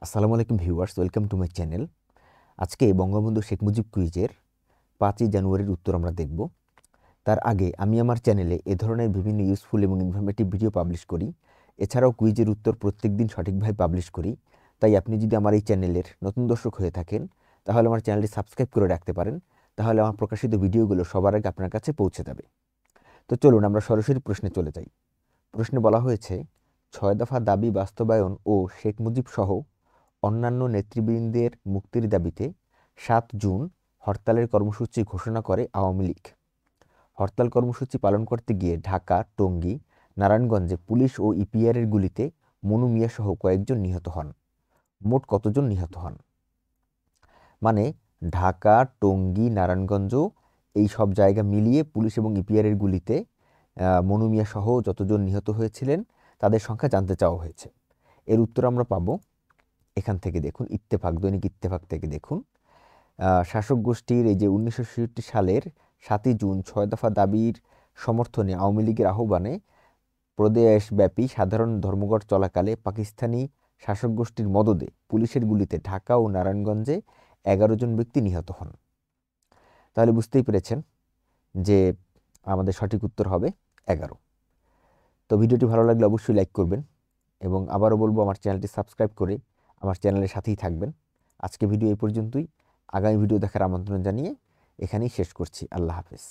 আসসালামু আলাইকুম viewers, welcome to my channel. আজকে বঙ্গবন্ধু শেখ মুজিব কুইজের 5ই জানুয়ারির উত্তর আমরা দেখব। তার আগে আমি আমার চ্যানেলে এ ধরনের বিভিন্ন ইউজফুল এবং ইনফরমেটিভ ভিডিও পাবলিশ করি। এছাড়াও কুইজের উত্তর প্রত্যেক দিন সঠিকভাবে পাবলিশ করি। তাই আপনি যদি আমার এই চ্যানেলের নতুন দর্শক হয়ে থাকেন তাহলে আমার চ্যানেলটি সাবস্ক্রাইব করে রাখতে পারেন। তাহলে আমার প্রকাশিত ভিডিওগুলো সবার আগে আপনার কাছে পৌঁছে যাবে। তো চলুন আমরা সরাসরি প্রশ্নে চলে যাই। প্রশ্নে বলা হয়েছে 6 দফা দাবি বাস্তবায়ন ও শেখ মুজিব সহ অন্যান্য নেতৃবৃন্দের মুক্তির দাবিতে 7 জুন হরতালের কর্মসূচি ঘোষণা করে আওয়ামী লীগ। হরতাল কর্মসূচি পালন করতে গিয়ে ঢাকা, টঙ্গী, নারায়ণগঞ্জে পুলিশ ও ইপিআরের গুলিতে মনু মিয়া সহ কয়েকজন নিহত হন। মোট কতজন নিহত হন? মানে ঢাকা, টঙ্গী, নারায়ণগঞ্জ এই সব জায়গা মিলিয়ে পুলিশ এবং ইপিআরের গুলিতে মনু মিয়া সহ যতজন নিহত হয়েছিলেন তাদের সংখ্যা জানতে চাওয়া হয়েছে। এর উত্তর আমরা পাবো এখান থেকে। দেখুন, ইত্তেফাক, দৈনিক ইত্তেফাক থেকে দেখুন। শাসক গোষ্ঠীর এই যে 1966 সালের 7ই জুন 6 দফা দাবির সমর্থনে আওয়ামী লীগের আহ্বানে প্রদেশব্যাপী সাধারণ ধর্মঘট চলাকালে পাকিস্তানি শাসক গোষ্ঠীর মদদে পুলিশের গুলিতে ঢাকা ও নারায়ণগঞ্জে 11 জন ব্যক্তি নিহত হন। তাহলে বুঝতেই পেরেছেন যে আমাদের সঠিক উত্তর হবে 11। তো ভিডিওটি ভালো লাগলে অবশ্যই লাইক করবেন এবং আবারও বলবো আমার চ্যানেলটি সাবস্ক্রাইব করে আমার চ্যানেলের সাথেই থাকবেন। আজকে ভিডিও এই পর্যন্তই। আগামী ভিডিও দেখার আমন্ত্রণ জানিয়ে এখানেই শেষ করছি। আল্লাহ হাফেজ।